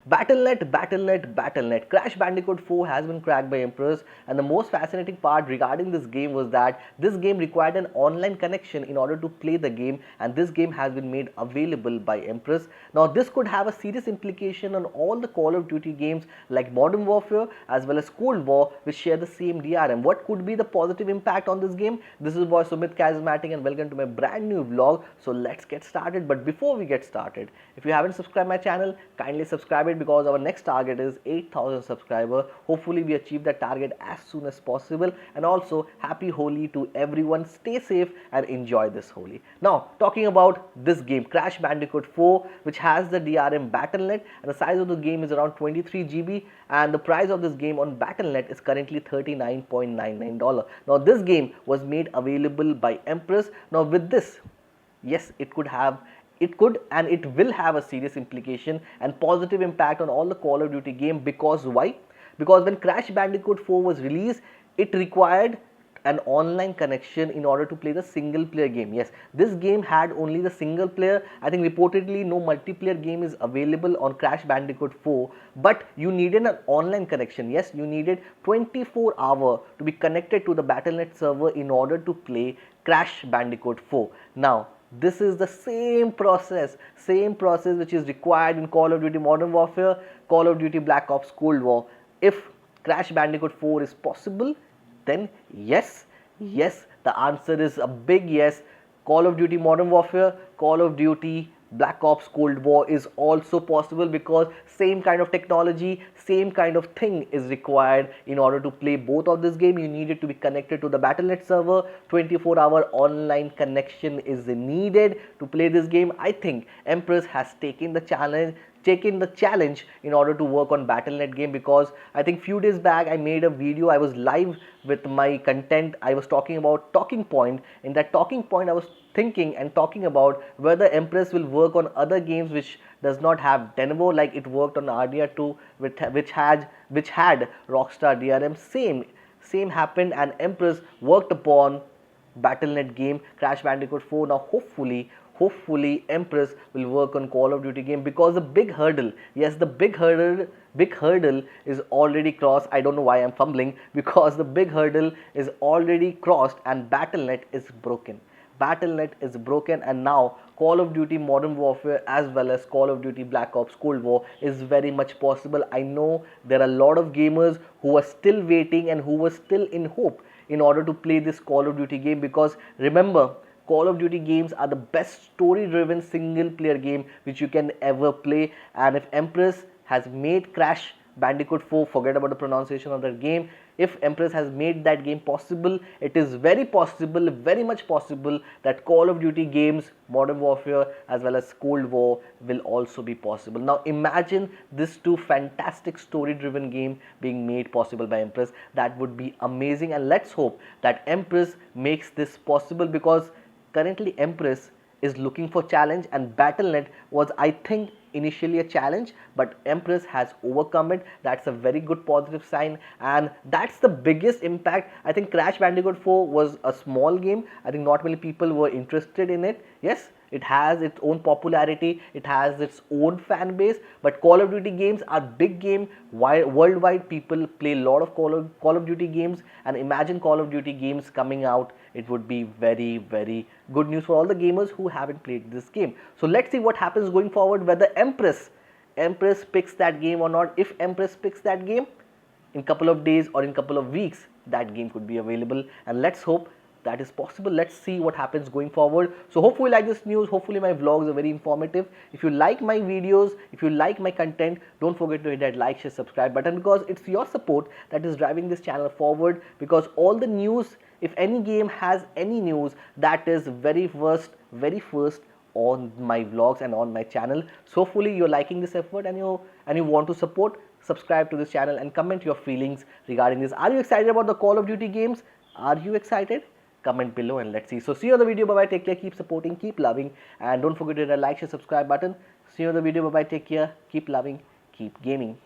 Battle.net. Crash Bandicoot 4 has been cracked by Empress, and the most fascinating part regarding this game was that this game required an online connection in order to play the game, and this game has been made available by Empress. Now, this could have a serious implication on all the Call of Duty games like Modern Warfare as well as Cold War, which share the same DRM. What could be the positive impact on this game? This is boy Sumit Charismatic, and welcome to my brand new vlog. So let's get started. But before we get started, if you haven't subscribed my channel, kindly subscribe it, because our next target is 8,000 subscribers. Hopefully we achieve that target as soon as possible. And also, happy Holi to everyone. Stay safe and enjoy this Holi. Now, talking about this game, Crash Bandicoot 4, which has the DRM Battle.net, and the size of the game is around 23 GB, and the price of this game on Battle.net is currently $39.99. Now, this game was made available by Empress. Now, with this, yes, it could and it will have a serious implication and positive impact on all the Call of Duty game. Because why? Because when Crash Bandicoot 4 was released, it required an online connection in order to play the single player game. Yes, this game had only the single player. I think reportedly no multiplayer game is available on Crash Bandicoot 4, but you needed an online connection. Yes, you needed 24 hours to be connected to the Battle.net server in order to play Crash Bandicoot 4. Now, this is the same process which is required in Call of Duty Modern Warfare, Call of Duty Black Ops Cold War. If Crash Bandicoot 4 is possible, then yes, the answer is a big yes. Call of Duty Modern Warfare, Call of Duty Black Ops Cold War is also possible, because same kind of technology, same kind of thing is required in order to play both of this game. You needed to be connected to the Battle.net server. 24-hour online connection is needed to play this game. I think Empress has taken the challenge in order to work on Battle.net game, because I think few days back I made a video. I was live with my content. I was talking about Talking Point. In that Talking Point, I was thinking and talking about whether Empress will work on other games which does not have Denuvo, like it worked on RDR2, which had Rockstar DRM. Same happened, and Empress worked upon Battle.net game Crash Bandicoot 4. Now, hopefully Empress will work on Call of Duty game, because the big hurdle, yes, the big hurdle is already crossed. I don't know why I'm fumbling, because the big hurdle is already crossed and Battle.net is broken. And now Call of Duty Modern Warfare as well as Call of Duty Black Ops Cold War is very much possible. I know there are a lot of gamers who are still waiting and who were still in hope in order to play this Call of Duty game, because remember, Call of Duty games are the best story-driven single-player game which you can ever play. And if Empress has made Crash Bandicoot 4, forget about the pronunciation of that game, if Empress has made that game possible, it is very much possible that Call of Duty games, Modern Warfare as well as Cold War will also be possible. Now, imagine these two fantastic story-driven games being made possible by Empress. That would be amazing, and let's hope that Empress makes this possible, because currently Empress is looking for challenge, and Battle.net was, I think, initially a challenge, but Empress has overcome it. That's a very good positive sign, and that's the biggest impact. I think Crash Bandicoot 4 was a small game. I think not many people were interested in it. Yes, it has its own popularity, it has its own fan base, but Call of Duty games are big game. Worldwide, people play a lot of Call of Duty games, and imagine Call of Duty games coming out. It would be very good news for all the gamers who haven't played this game. So let's see what happens going forward, whether Empress picks that game or not. If Empress picks that game, in couple of days or in couple of weeks, that game could be available, and let's hope that is possible. Let's see what happens going forward. So hopefully you like this news. Hopefully my vlogs are very informative. If you like my videos, if you like my content, don't forget to hit that like, share, subscribe button, because it's your support that is driving this channel forward. Because all the news, if any game has any news, that is very first on my vlogs and on my channel. So hopefully you're liking this effort, and you want to support. Subscribe to this channel and comment your feelings regarding this. Are you excited about the Call of Duty games? Are you excited? Comment below and let's see. So see you on the video. Bye bye. Take care. Keep supporting. Keep loving. And don't forget to hit the like, share, subscribe button. See you on the video. Bye bye. Take care. Keep loving. Keep gaming.